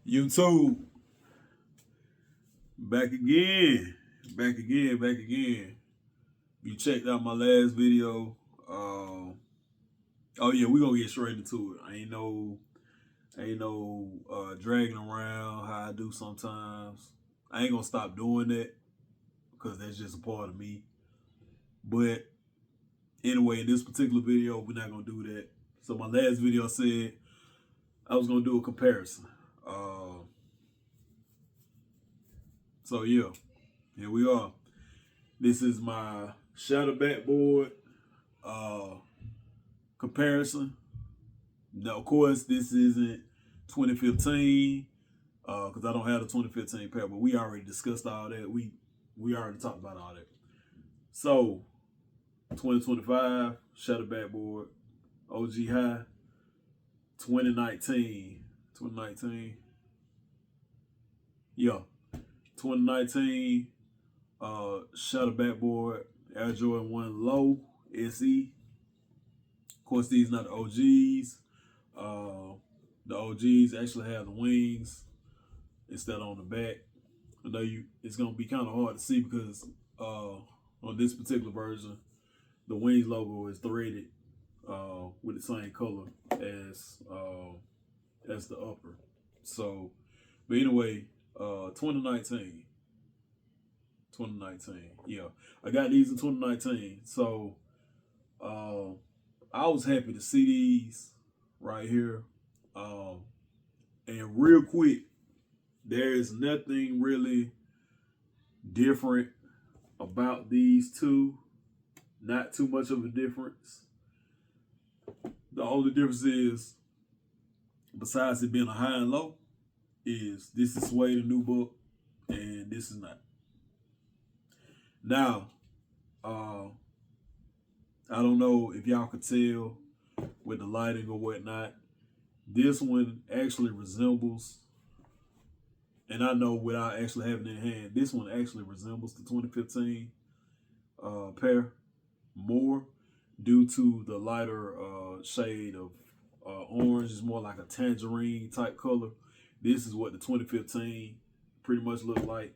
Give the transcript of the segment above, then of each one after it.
YouTube, back again, back again. You checked out my last video. Oh yeah, we gonna get straight into it. Ain't no dragging around how I do sometimes. I ain't gonna stop doing that because that's just a part of me. But anyway, in this particular video, we're not gonna do that. So my last video said I was gonna do a comparison. So yeah, here we are. This is my shadow backboard uh, comparison. Now, of course, this isn't 2015 because I don't have the 2015 pair, but we already discussed all that. We already talked about all that. So 2025 shadow backboard OG high 2019 2019 yeah 2019 shadow backboard Air Jordan 1 low SE. Of course, these not the OGs. The OGs actually have the wings instead on the back. I know it's gonna be kind of hard to see because on this particular version, the wings logo is threaded with the same color as the upper. So, but anyway, 2019, yeah, I got these in 2019. So, I was happy to see these right here. And real quick, there is nothing really different about these two. Not too much of a difference. The only difference is, besides it being a high and low, is this is suede and nubuck, and this is not. Now, I don't know if y'all could tell with the lighting or whatnot. This one actually resembles, and I know without actually having it in hand, this one actually resembles the 2015 pair more due to the lighter shade of orange. Is more like a tangerine type color. This is what the 2015 pretty much looked like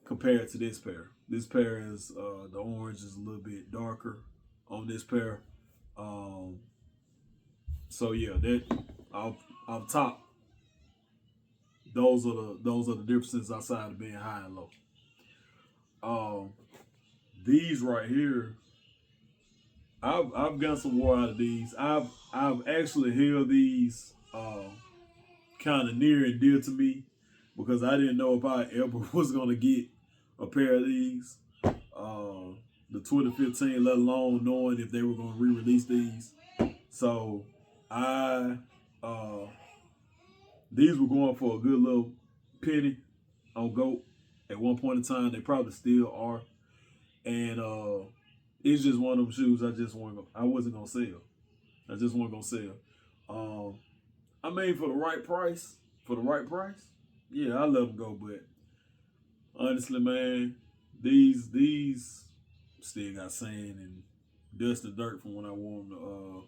compared to this pair. This pair is the orange is a little bit darker on this pair. So yeah, that off top, those are the differences outside of being high and low. These right here, I've got some more out of these. I've actually held these kind of near and dear to me because I didn't know if I ever was gonna get a pair of these. The 2015, let alone knowing if they were gonna re-release these. So these were going for a good little penny on GOAT at one point in time. They probably still are, and it's just one of them shoes I wasn't gonna sell. I just wasn't gonna sell. I mean, for the right price, yeah, I let them go. But honestly, man, these still got sand and dust and dirt from when I wore them to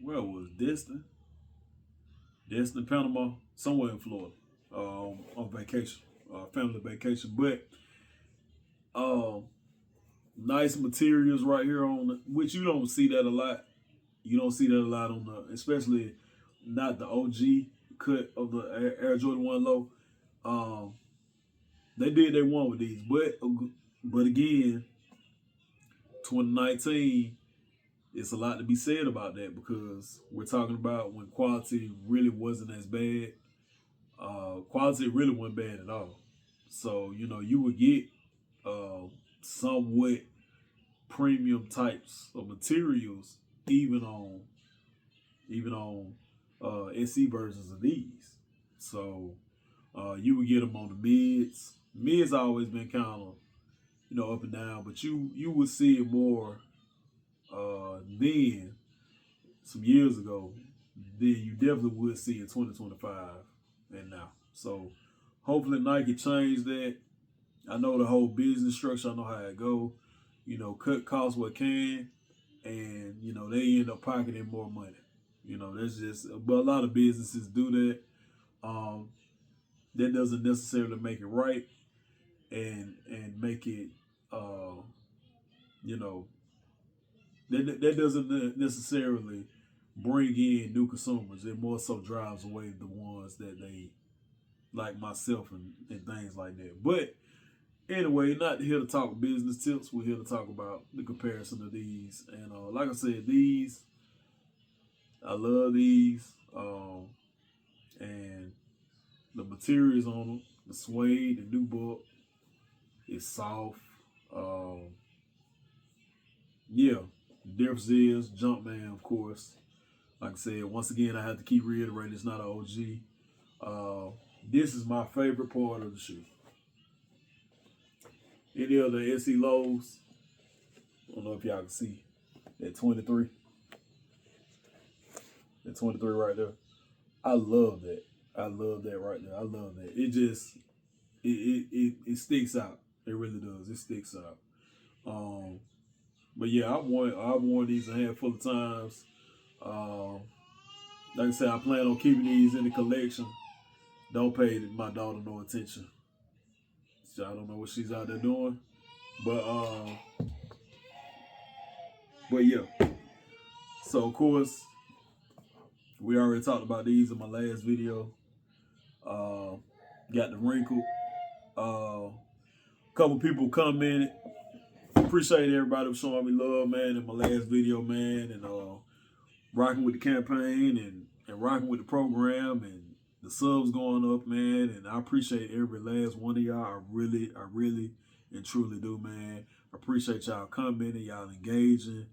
where was Destin? Destin, Panama, somewhere in Florida, on vacation, family vacation. But nice materials right here which you don't see that a lot. You don't see that a lot on especially not the OG cut of the Air Jordan 1 low. They did they want with these, but again, 2019. It's a lot to be said about that because we're talking about when quality really wasn't as bad. Quality really wasn't bad at all. So, you would get somewhat premium types of materials even on SE versions of these. So you would get them on the mids. Mids always been kind of up and down, but you would see it more then some years ago then you definitely would see in 2025 and now. So hopefully Nike changed that. I know the whole business structure. I know how it go. Cut costs what can, and they end up pocketing more money. That's just. But a lot of businesses do that. Um, that doesn't necessarily make it right, and make it, you know, that doesn't necessarily bring in new consumers. It more so drives away the ones that they like myself and things like that. But anyway, not here to talk business tips. We're here to talk about the comparison of these. And like I said, these, I love these. And the materials on them, the suede, the nubuck, is soft. Yeah, the difference is Jumpman, of course. Like I said, once again, I have to keep reiterating, it's not an OG. This is my favorite part of the shoe. Any other SE lows? I don't know if y'all can see that 23. That 23 right there. I love that. I love that right there. I love that. It just it sticks out. It really does. It sticks out. But yeah, I've worn these a handful of times. Like I said, I plan on keeping these in the collection. Don't pay my daughter no attention. So I don't know what she's out there doing. But yeah. So of course, we already talked about these in my last video. Got the wrinkle. Couple people commented. Appreciate everybody for showing me love, man, in my last video, man, and rocking with the campaign and rocking with the program and the subs going up, man. And I appreciate every last one of y'all. I really and truly do, man. I appreciate y'all commenting, y'all engaging,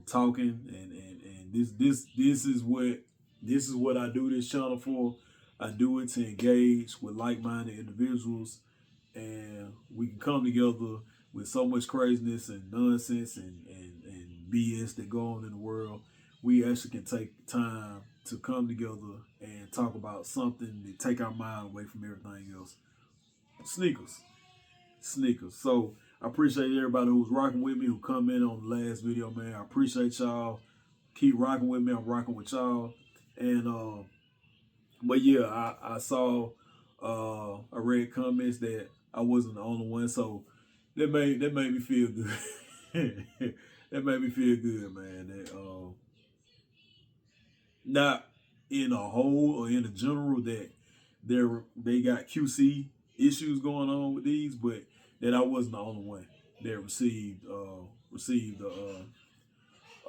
talking, and this is what I do this channel for. I do it to engage with like-minded individuals, and we can come together with so much craziness and nonsense and BS that go on in the world. We actually can take time to come together and talk about something to take our mind away from everything else. Sneakers. So I appreciate everybody who's rocking with me, who commented on the last video, man. I appreciate y'all. Keep rocking with me. I'm rocking with y'all. And but yeah, I saw I read comments that I wasn't the only one, so that made me feel good. That made me feel good, man. That not in a whole or in a general that they got QC issues going on with these, but that I wasn't the only one that received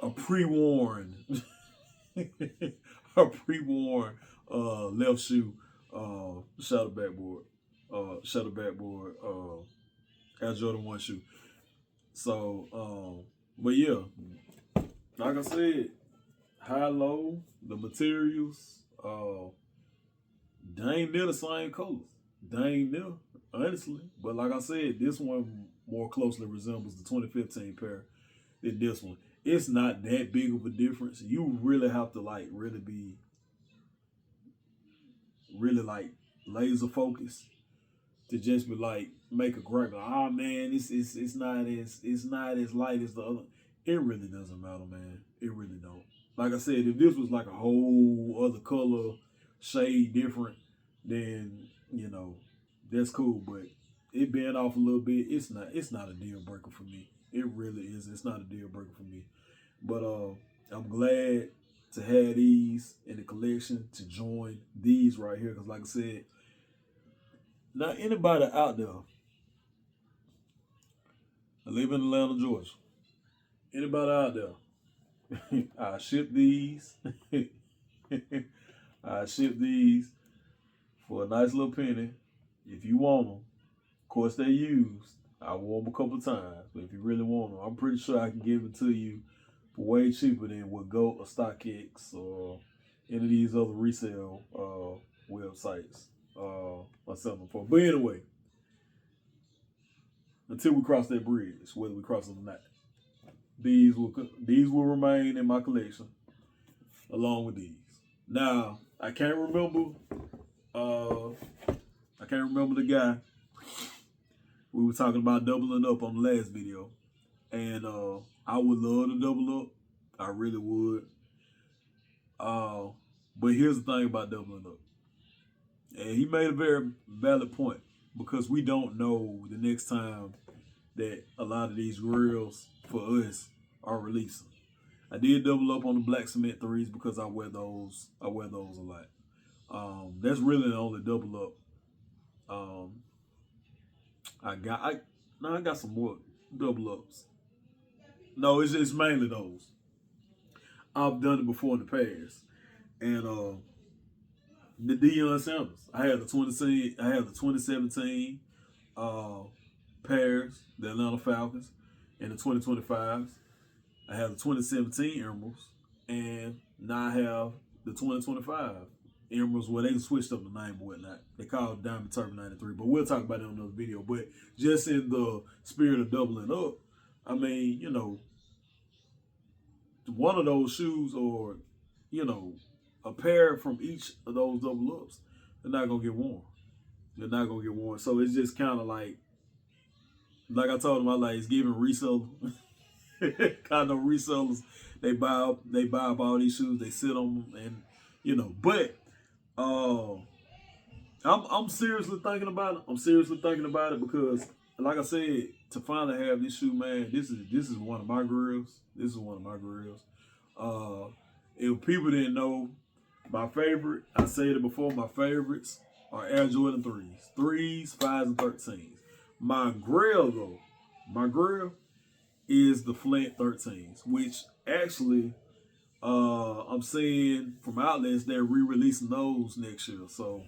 a pre-worn a pre-worn left shoe shadow backboard Air Jordan 1 shoe. So but yeah, like I said, high low, the materials, they ain't near the same colors. They ain't near, honestly. But like I said, this one more closely resembles the 2015 pair than this one. It's not that big of a difference. You really have to really laser focused to just be make a great. Oh man, it's not as light as the other. It really doesn't matter, man. It really don't. Like I said, if this was like a whole other color, shade different, then that's cool. But it being off a little bit, it's not a deal breaker for me. It really is. It's not a deal breaker for me. But I'm glad to have these in the collection, to join these right here, because like I said, not anybody out there. I live in Atlanta, Georgia. Anybody out there? I ship these. I ship these for a nice little penny. If you want them, of course they're used. I wore them a couple times, but if you really want them, I'm pretty sure I can give it to you for way cheaper than what GOAT or StockX or any of these other resale websites are selling for. But anyway, until we cross that bridge, whether we cross it or not, these will remain in my collection along with these. Now, I can't remember the guy we were talking about doubling up on the last video, and I would love to double up. I really would. But here's the thing about doubling up. And he made a very valid point because we don't know the next time that a lot of these grills for us are releasing. I did double up on the black cement threes because I wear those. I wear those a lot. That's really the only double up um, I got. I got some more double ups. No, it's mainly those. I've done it before in the past, and the Deion Sanders. I had the 2017 uh, pairs, the Atlanta Falcons, and the 2025s. I have the 2017 Emeralds, and now I have the 2025 Emeralds where they switched up the name and whatnot. They call it Diamond Turbo 93, but we'll talk about it in another video. But just in the spirit of doubling up, I mean, one of those shoes or, a pair from each of those double ups, they're not going to get worn. They're not going to get worn. So it's just kind of like I told them, it's giving resellers. Kind of resellers, they buy up all these shoes, they sit on them, and But I'm seriously thinking about it. I'm seriously thinking about it because, like I said, to finally have this shoe, man, this is one of my grills. This is one of my grills. If people didn't know, my favorite, I said it before, my favorites are Air Jordan 3s, 5s, and 13s. My grill is the Flint 13s, which actually I'm seeing from outlets they're re-releasing those next year. So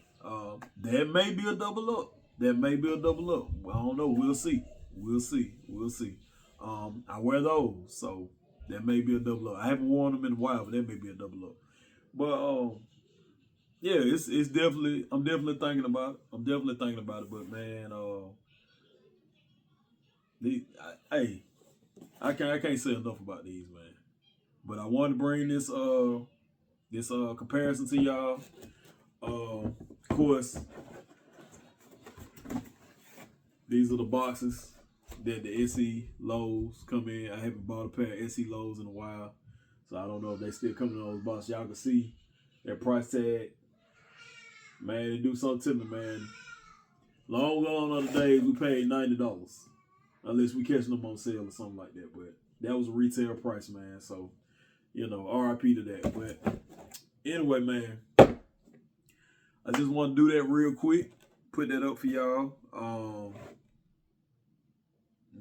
that may be a double up. That may be a double up. I don't know. We'll see. We'll see. We'll see. I wear those, so that may be a double up. I haven't worn them in a while, but that may be a double up. But yeah, it's definitely. I'm definitely thinking about it. But man, hey, I can't say enough about these, man. But I wanted to bring this comparison to y'all. Of course, these are the boxes that the SE lows come in. I haven't bought a pair of SE lows in a while, so I don't know if they still come in those boxes. Y'all can see their price tag. Man, they do something to me, man. Long gone are the days we paid $90, unless we catching them on sale or something like that. But that was a retail price, man. So, RIP to that. But anyway, man, I just want to do that real quick. Put that up for y'all.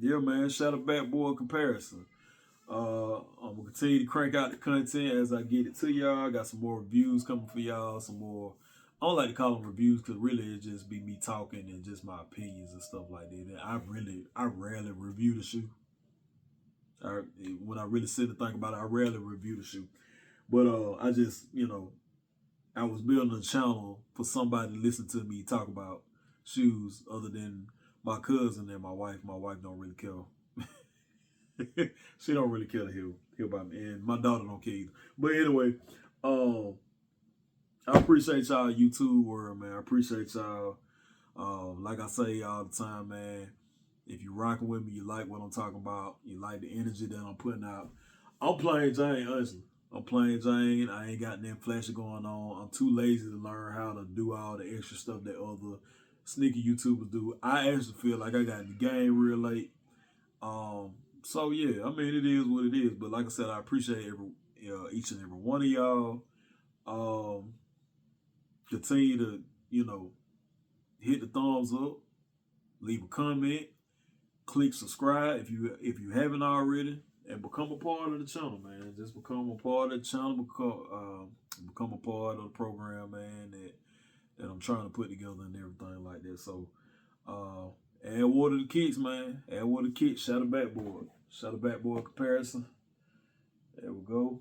Yeah, man, shout out Backboard comparison. I'm gonna continue to crank out the content as I get it to y'all. I got some more reviews coming for y'all. Some more. I don't like to call them reviews because really it just be me talking and just my opinions and stuff like that. And I rarely review the shoe. When I really sit and think about it, I rarely review the shoe. But I just, I was building a channel for somebody to listen to me talk about shoes other than my cousin and my wife. My wife don't really care. She don't really care to hear about me. And my daughter don't care either. But anyway, I appreciate y'all YouTube world, man. I appreciate y'all. Like I say all the time, man, if you rocking with me, you like what I'm talking about, you like the energy that I'm putting out. I'm plain Jane, honestly. I'm plain Jane. I ain't got nothing flashy going on. I'm too lazy to learn how to do all the extra stuff that other sneaky YouTubers do. I actually feel like I got in the game real late. So yeah, I mean, it is what it is. But like I said, I appreciate each and every one of y'all. Continue to, hit the thumbs up, leave a comment, click subscribe if you haven't already, and become a part of the channel, man. Just become a part of the channel, become a part of the program, man, that I'm trying to put together and everything like that. So add water to the kicks, man. Add water to the kicks. Shout out Backboard. Shout out Backboard comparison. There we go.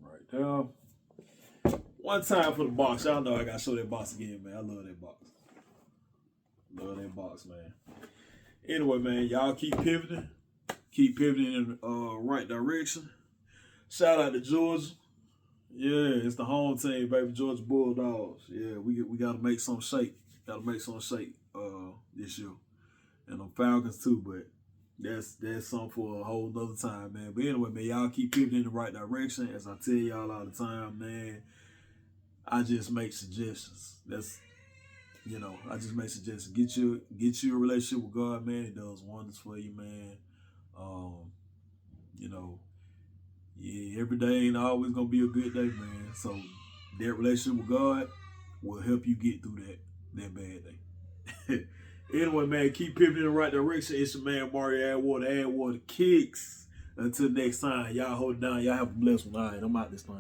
Right there. One time for the box. Y'all know I gotta show that box again, man. I love that box. Love that box, man. Anyway, man, y'all keep pivoting. Keep pivoting in the right direction. Shout out to Georgia. Yeah, it's the home team, baby. Georgia Bulldogs. Yeah, we gotta make some shake. Gotta make some shake this year. And them Falcons too, but That's something for a whole nother time, man. But anyway, man, y'all keep pivoting in the right direction. As I tell y'all all the time, man, I just make suggestions. I just make suggestions. Get you a relationship with God, man. It does wonders for you, man. Um, you know, yeah, every day ain't always gonna be a good day, man. So that relationship with God will help you get through that bad day. Anyway, man, keep pivoting in the right direction. It's your man Mario Add Water Kicks. Until next time, y'all hold it down. Y'all have a blessed one. All right, I'm out this time.